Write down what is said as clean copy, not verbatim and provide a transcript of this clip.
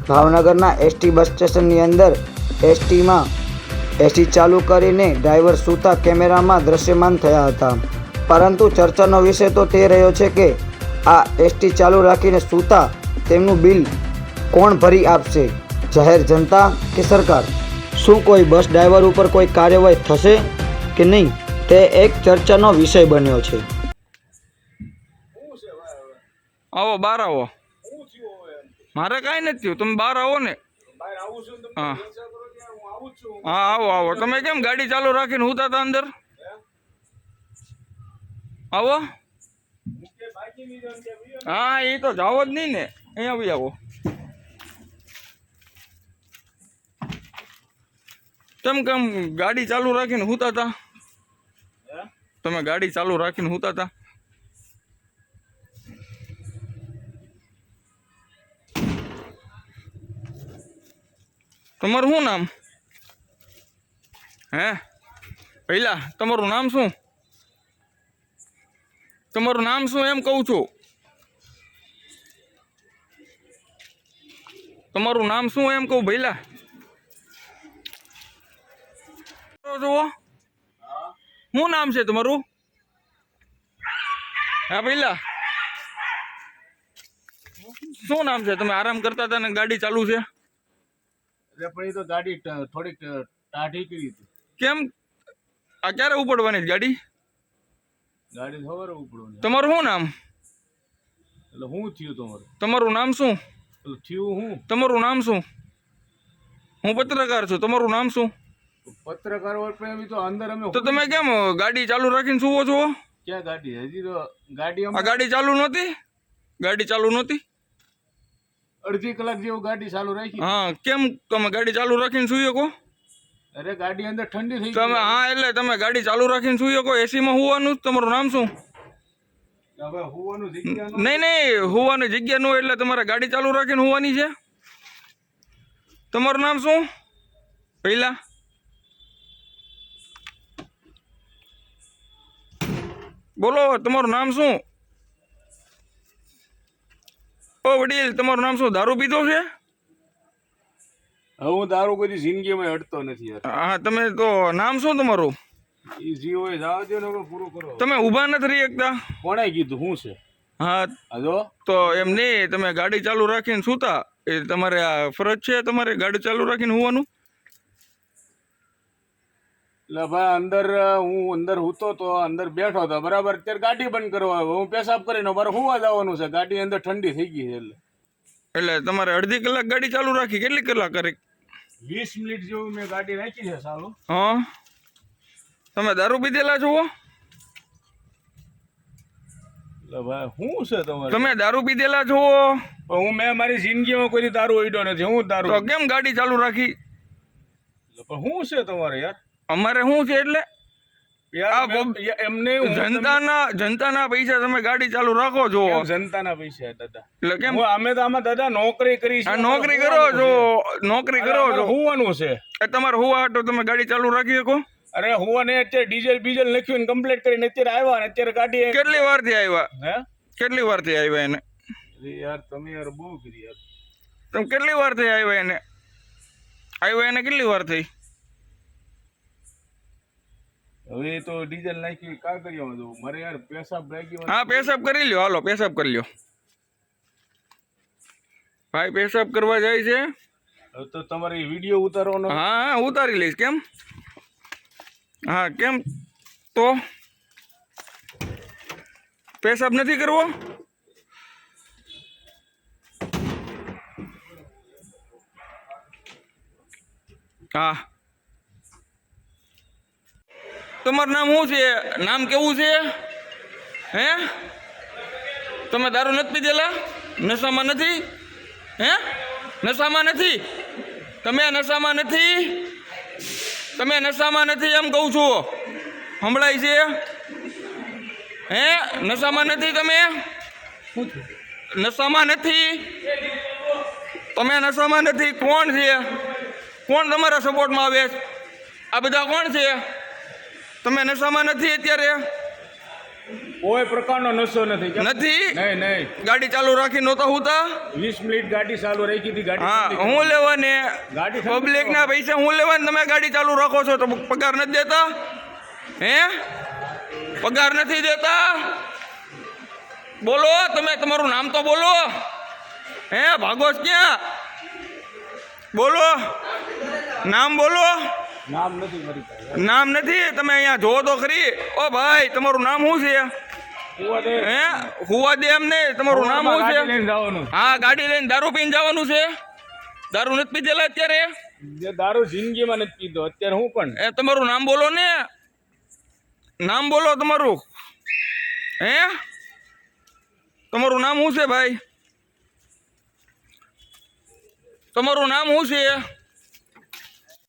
ભાવનગરના ST bus સ્ટેશનની અંદર એસટી ચાલુ કરીને ડ્રાઈવર સૂતા કેમેરામાં દ્રશ્યમાન થયા હતા। પરંતુ ચર્ચાનો વિષય તો તે રહ્યો છે કે આ એસટી ચાલુ રાખીને સૂતા તેમનું બિલ કોણ ભરી આપશે, જાહેર જનતા કે સરકાર? શું કોઈ બસ ડ્રાઈવર ઉપર કોઈ કાર્યવાહી થશે કે નહીં, તે એક ચર્ચાનો વિષય બન્યો છે। આવો બહાર આવો, મારે કાંઈ નથી થયું, તમે બહાર આવો ને। હા હા આવો આવો, તમે કેમ ગાડી ચાલુ રાખીને હુતા હતા અંદર? આવો, હા એ તો જાવો જ નહીં ને, અહીંયા બી આવો। કેમ ગાડી ચાલુ રાખીને હુતા હતા? તમે ગાડી ચાલુ રાખીને હુતા હતા? તમારું શું નામ? હે પહેલા તમારું નામ શું? તમારું નામ શું એમ કહું છું? તમારું નામ શું એમ કહું ભઈલા? જુઓ, શું નામ છે તમારું? હા ભઈલા, શું નામ છે? તમે આરામ કરતા હતા ને ગાડી ચાલુ છે? પણ એ તો ગાડી થોડીક ટાઢી કરી હતી। કેમ? આ ક્યારે ઉપડવાની ગાડી? ગાડી સવારે ઉપડવાની। તમારું શું નામ? એટલે શું થયું તમારું? તમારું નામ શું? એટલે થયું હું? તમારું નામ શું? હું પત્રકાર છું, તમારું નામ શું? પત્રકાર હોય પણ એમ તો અંદર અમે તો તમે કેમ ગાડી ચાલુ રાખીને સુવો છો? ક્યાં ગાડી? હજી તો ગાડી આ ગાડી ચાલુ નહોતી? ગાડી ચાલુ નહોતી? અડધી કલાક જેવું ગાડી ચાલુ રાખી। હા, કેમ તમે ગાડી ચાલુ રાખીને સુઈ શકો? અરે ગાડી અંદર ઠંડી થઈ તમે હા એટલે તમે ગાડી ચાલુ રાખીને સુઈ શકો, એસીમાં હોવાનું? તમારું નામ શું? હવે હોવાનું જગ્યા નહીં હોવાની જગ્યા ન હોય એટલે તમારે ગાડી ચાલુ રાખીને હોવાની છે? તમારું નામ શું પહેલા? બોલો, તમારું નામ શું? ઓ વડીલ, તમારું નામ શું? દારૂ પીધો છે? હું દારૂ કોઈ જિંદગીમાં અડતો નથી યાર। હા, તમે તો નામ શું તમારું? એ જી હોય જવા દો ને, પૂરું કરો। તમે ઊભા નથી રહી શકતા? કોણે કીધું? શું છે? હા જો તો એમ નહીં, તમે ગાડી ચાલુ રાખીને સૂતા, એ તમારે આ ફરજ છે તમારે ગાડી ચાલુ રાખીને હોવાનું? એટલે ભાઈ હું અંદર હૂતો તો અંદર બેઠો હતો બરાબર, અત્યારે ગાડી બંધ કરવા હું પેશાબ કરીને મારે હોવા જવાનું છે, ગાડી અંદર ઠંડી થઈ ગઈ છે। એટલે તમારે અડધી કલાક ગાડી ચાલુ રાખી? કેટલી કલાક કરી? 20 મિનિટ જેવું મેં ગાડી રાખી છે ચાલુ। હા, તમે દારૂ પીધેલા છો? એટલે ભાઈ શું છે તમારે? તમે દારૂ પીધેલા છો? મેં મારી જિંદગીમાં કોઈ દારૂ ઉડ્યો નથી। હું દારૂ તો કેમ ગાડી ચાલુ રાખી? પણ શું છે તમારે યાર? અમારે શું છે એટલે? એમને જનતાના પૈસા તમે ગાડી ચાલુ રાખો છો? જનતાના પૈસા દાદા? એટલે કેમ? અમે તો આમાં દાદા નોકરી કરી છે। નોકરી કરો છો? નોકરી કરો છો? હોવાનું છે તમારે હોવા તો તમે ગાડી ચાલુ રાખી શકો? અરે હોવા ને અત્યારે ડીઝલ લખ્યું કમ્પ્લીટ કરીને અત્યારે આવ્યા ને અત્યારે ગાડી કેટલી વાર થી આવ્યા? હે કેટલી વાર થી આવ્યા એને? યાર તમે યાર બહુ કરી યાર। તમે કેટલી વાર થી આવ્યા એને? કેટલી વાર થઈ? હવે તો ડીઝલ નાખી કાગળિયામાં જવું મારે યાર, પેશાબ લાગ્યો। હા, પેશાબ કરી લ્યો, હાલો પેશાબ કરી લ્યો। ભાઈ પેશાબ કરવા જાય છે તો તમારે વિડીયો ઉતારવાનો? હા ઉતારી લઈશ। કેમ? હા કેમ? તો પેશાબ નથી કરવો? હા, તમારું નામ શું છે? નામ કેવું છે? હે, તમે દારૂ નથી પીધેલા? નશામાં નથી? હે, નશામાં નથી? તમે નશામાં નથી? તમે નશામાં નથી એમ કહું છું, સંભળાય છે? હે, નશામાં નથી? તમે નશામાં નથી? તમે નશામાં નથી? કોણ છે? કોણ તમારા સપોર્ટમાં આવે? આ બધા કોણ છે? તમે નશામાં નથી અત્યારે? કોઈ પ્રકારનો નશો નથી નથી નહીં નહીં ગાડી ચાલુ રાખી નહોતા હુતા 20 મિનિટ ગાડી ચાલુ રાખી હતી ગાડી હા ઠંડી હું લેવાને ગાડી ઠંડી પબ્લિક ના પૈસા હું લેવાને તમે ગાડી ચાલુ રાખો છો તો પગાર નથી દેતા હે પગાર નથી દેતા બોલો તમે તમારું નામ તો બોલો હે ભાગોશ ક્યાં બોલો નામ બોલો નામ નથી મારી પાસે નામ નથી તમે અહીંયા જોવો તો ખરી ઓ ભાઈ તમારું નામ શું છે હે હુવા દે એમ નહીં તમારું નામ શું ગાડી છે લઈને જવાનું હા ગાડી લઈને દારૂ પીને જવાનું છે દારૂ નથી પીધેલા અત્યારે જે દારૂ જિંદગીમાં નથી પીધો અત્યારે હું પણ એ તમારું નામ બોલો ને નામ બોલો તમારું હે તમારું નામ શું છે ભાઈ તમારું નામ શું છે